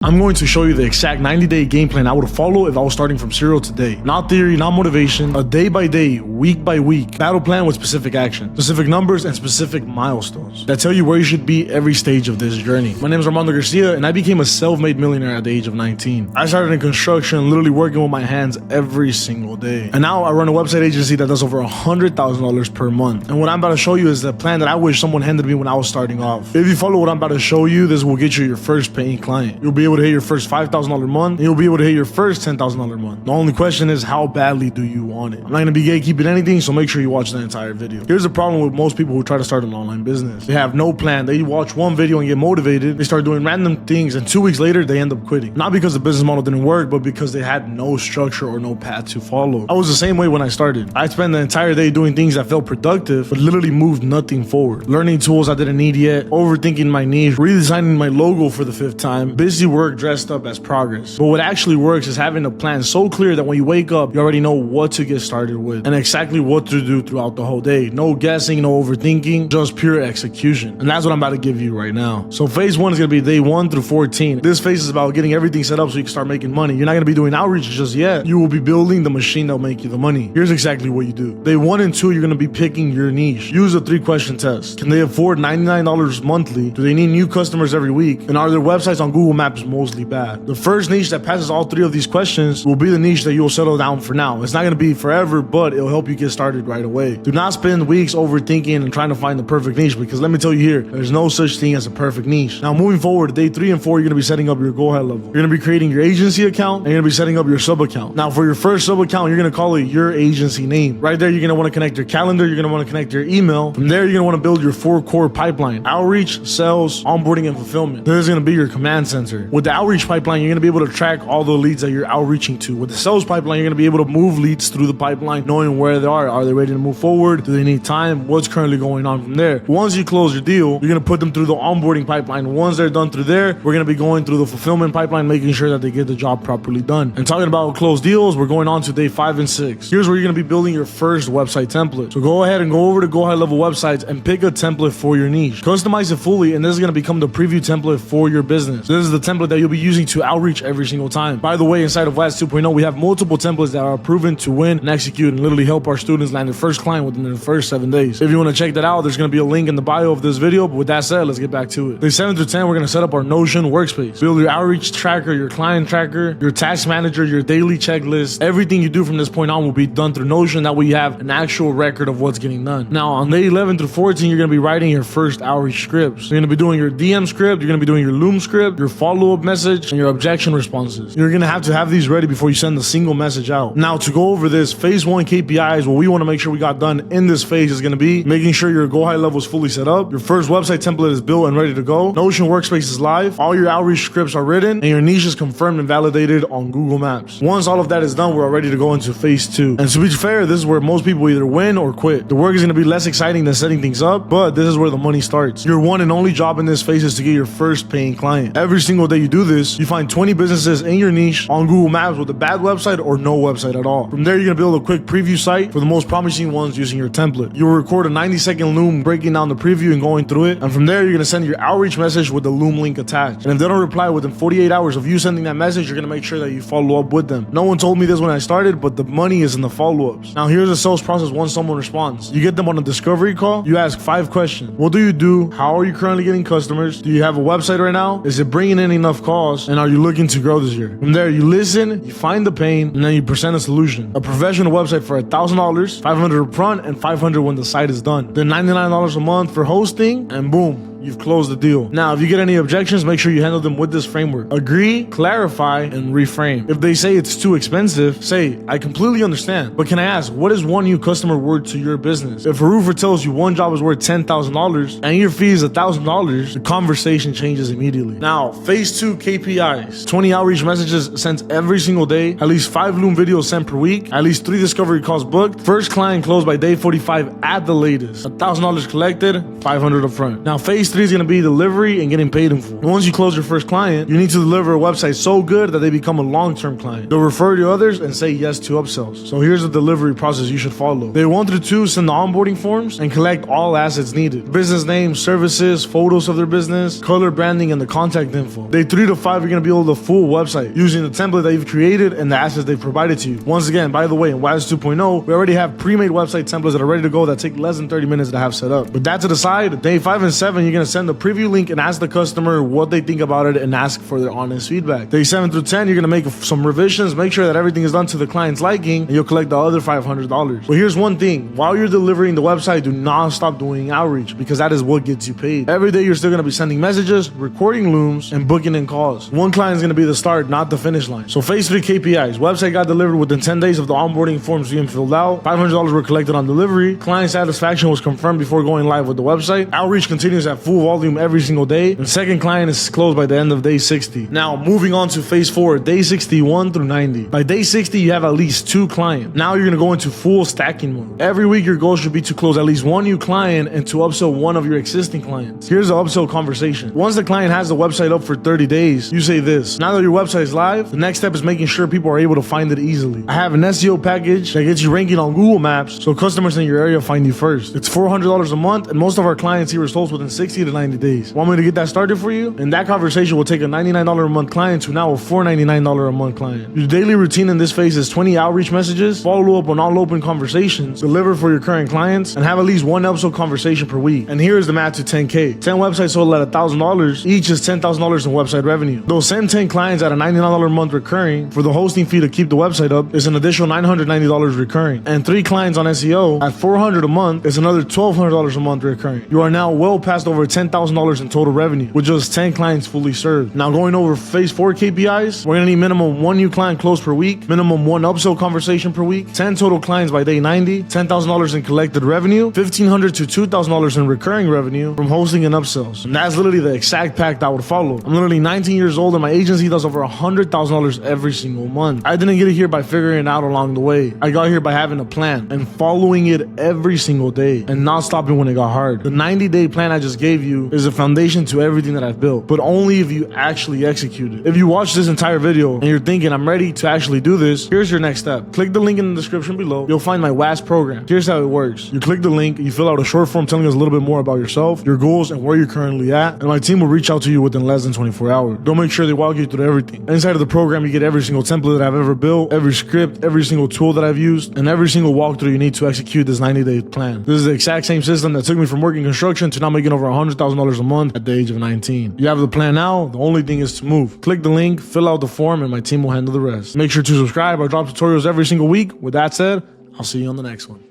I'm going to show you the exact 90-day game plan I would follow if I was starting from zero today. Not theory, not motivation, a day-by-day, week-by-week battle plan with specific action, specific numbers, and specific milestones that tell you where you should be every stage of this journey. My name is Armando Garcia, and I became a self-made millionaire at the age of 19. I started in construction, literally working with my hands every single day. And now I run a website agency that does over $100,000 per month. And what I'm about to show you is the plan that I wish someone handed me when I was starting off. If you follow what I'm about to show you, this will get you your first paying client. You'll be able to hit your first $5,000 month, and you'll be able to hit your first $10,000 month. The only question is, how badly do you want it? I'm not gonna be gatekeeping anything, so make sure you watch the entire video. Here's the problem with most people who try to start an online business. They have no plan. They watch one video and get motivated. They start doing random things, and 2 weeks later, they end up quitting. Not because the business model didn't work, but because they had no structure or no path to follow. I was the same way when I started. I spent the entire day doing things that felt productive, but literally moved nothing forward. Learning tools I didn't need yet, overthinking my niche, redesigning my logo for the 5th time, busy work dressed up as progress. But what actually works is having a plan so clear that when you wake up, you already know what to get started with and exactly what to do throughout the whole day. No guessing, no overthinking, just pure execution. And that's what I'm about to give you right now. So phase 1 is going to be day 1 through 14. This phase is about getting everything set up so you can start making money. You're not going to be doing outreach just yet. You will be building the machine that'll make you the money. Here's exactly what you do. Day 1 and 2, you're going to be picking your niche. Use a 3-question test. Can they afford $99 monthly? Do they need new customers every week? And are their websites on Google Maps mostly bad? The first niche that passes all 3 of these questions will be the niche that you'll settle down for now. It's not going to be forever, but it'll help you get started right away. Do not spend weeks overthinking and trying to find the perfect niche, because let me tell you here, there's no such thing as a perfect niche. Now, moving forward, day 3 and 4, you're going to be setting up your go-ahead level. You're going to be creating your agency account, and you're going to be setting up your sub account. Now, for your first sub account, you're going to call it your agency name. Right there, you're going to want to connect your calendar. You're going to want to connect your email. From there, you're going to want to build your 4 core pipeline: outreach, sales, onboarding, and fulfillment. This is going to be your command center. With the outreach pipeline, you're going to be able to track all the leads that you're outreaching to. With the sales pipeline, you're going to be able to move leads through the pipeline, knowing where they are. Are they ready to move forward? Do they need time? What's currently going on from there? Once you close your deal, you're going to put them through the onboarding pipeline. Once they're done through there, we're going to be going through the fulfillment pipeline, making sure that they get the job properly done. And talking about closed deals, we're going on to day 5 and 6. Here's where you're going to be building your first website template. So go ahead and go over to Go High Level Websites and pick a template for your niche. Customize it fully, and this is going to become the preview template for your business. This is the template that you'll be using to outreach every single time. By the way, inside of WAAS 2.0, we have multiple templates that are proven to win and execute and literally help our students land their first client within their first 7 days. If you want to check that out, there's going to be a link in the bio of this video. But with that said, let's get back to it. Day 7 through 10, we're going to set up our Notion workspace. Build your outreach tracker, your client tracker, your task manager, your daily checklist. Everything you do from this point on will be done through Notion. That way you have an actual record of what's getting done. Now, on day 11 through 14, you're going to be writing your first outreach scripts. You're going to be doing your DM script, you're going to be doing your Loom script, your follow-up message, and your objection responses. You're going to have these ready before you send a single message out. Now, to go over this, phase 1 KPIs, what we want to make sure we got done in this phase is going to be making sure your Go High level is fully set up, your first website template is built and ready to go, Notion workspace is live, all your outreach scripts are written, and your niche is confirmed and validated on Google Maps. Once all of that is done, we're ready to go into phase 2. And to be fair, this is where most people either win or quit. The work is going to be less exciting than setting things up, but this is where the money starts. Your one and only job in this phase is to get your first paying client. Every single day you do this, you find 20 businesses in your niche on Google Maps with a bad website or no website at all. From there, you're going to build a quick preview site for the most promising ones using your template. You'll record a 90-second Loom breaking down the preview and going through it. And from there, you're going to send your outreach message with the Loom link attached. And if they don't reply within 48 hours of you sending that message, you're going to make sure that you follow up with them. No one told me this when I started, but the money is in the follow-ups. Now, here's the sales process once someone responds. You get them on a discovery call. You ask 5 questions. What do you do? How are you currently getting customers? Do you have a website right now? Is it bringing in enough calls? And are you looking to grow this year? From there, you listen, you find the pain, and then you present a solution. A professional website for $1,000, $500 upfront, and $500 when the site is done. Then $99 a month for hosting, and boom, you've closed the deal. Now, if you get any objections, make sure you handle them with this framework. Agree, clarify, and reframe. If they say it's too expensive, say, I completely understand, but can I ask, what is one new customer worth to your business? If a roofer tells you one job is worth $10,000 and your fee is $1,000, the conversation changes immediately. Now, phase 2 KPIs. 20 outreach messages sent every single day, at least 5 Loom videos sent per week, at least 3 discovery calls booked, first client closed by day 45 at the latest, $1,000 collected, $500 upfront. Now, phase Phase 3 is going to be delivery and getting paid in full. Once you close your first client, you need to deliver a website so good that they become a long-term client. They'll refer to others and say yes to upsells. So here's the delivery process you should follow. Day 1 through 2, send the onboarding forms and collect all assets needed. Business name, services, photos of their business, color branding, and the contact info. Day 3 to 5, you're going to build a full website using the template that you've created and the assets they've provided to you. Once again, by the way, in WAAS 2.0, we already have pre-made website templates that are ready to go that take less than 30 minutes to have set up. With that to the side, day 5 and 7, you're going to send a preview link and ask the customer what they think about it and ask for their honest feedback. Day 7 through 10, you're going to make some revisions, make sure that everything is done to the client's liking, and you'll collect the other $500. But here's one thing, while you're delivering the website, do not stop doing outreach, because that is what gets you paid. Every day you're still going to be sending messages, recording looms, and booking in calls. One client is going to be the start, not the finish line. So phase 3 KPIs. Website got delivered within 10 days of the onboarding forms being filled out. $500 were collected on delivery. Client satisfaction was confirmed before going live with the website. Outreach continues at full volume every single day. And second client is closed by the end of day 60. Now, moving on to phase 4, day 61 through 90. By day 60, you have at least 2 clients. Now you're going to go into full stacking mode. Every week, your goal should be to close at least 1 new client and to upsell 1 of your existing clients. Here's the upsell conversation. Once the client has the website up for 30 days, you say this: now that your website is live, the next step is making sure people are able to find it easily. I have an SEO package that gets you ranking on Google Maps so customers in your area find you first. It's $400 a month, and most of our clients see results within 60 to 90 days. Want me to get that started for you? And that conversation will take a $99 a month client to now a $499 a month client. Your daily routine in this phase is 20 outreach messages, follow up on all open conversations, deliver for your current clients, and have at least 1 upsell conversation per week. And here is the math to 10K. 10 websites sold at $1,000, each is $10,000 in website revenue. They'll send 10 clients at a $99 a month recurring. For the hosting fee to keep the website up is an additional $990 recurring. And 3 clients on SEO at $400 a month is another $1,200 a month recurring. You are now well past over $10,000 in total revenue with just 10 clients fully served. Now going over phase 4 KPIs, we're gonna need minimum 1 new client closed per week, minimum 1 upsell conversation per week, 10 total clients by day 90, $10,000 in collected revenue, $1,500 to $2,000 in recurring revenue from hosting and upsells. And that's literally the exact pack that I would follow. I'm literally 19 years old and my agency does over $100,000 every single month. I didn't get here by figuring it out along the way. I got here by having a plan and following it every single day and not stopping when it got hard. The 90-day plan I just gave you is a foundation to everything that I've built, but only if you actually execute it. If you watch this entire video and you're thinking, I'm ready to actually do this, here's your next step. Click the link in the description below. You'll find my WAAS program. Here's how it works. You click the link, you fill out a short form telling us a little bit more about yourself, your goals, and where you're currently at, and my team will reach out to you within less than 24 hours. They'll make sure they walk you through everything. Inside of the program, you get every single template that I've ever built, every script, every single tool that I've used, and every single walkthrough you need to execute this 90-day plan. This is the exact same system that took me from working construction to now making over $100,000 a month at the age of 19. You have the plan now, the only thing is to move. Click the link, fill out the form, and my team will handle the rest. Make sure to subscribe. I drop tutorials every single week. With that said, I'll see you on the next one.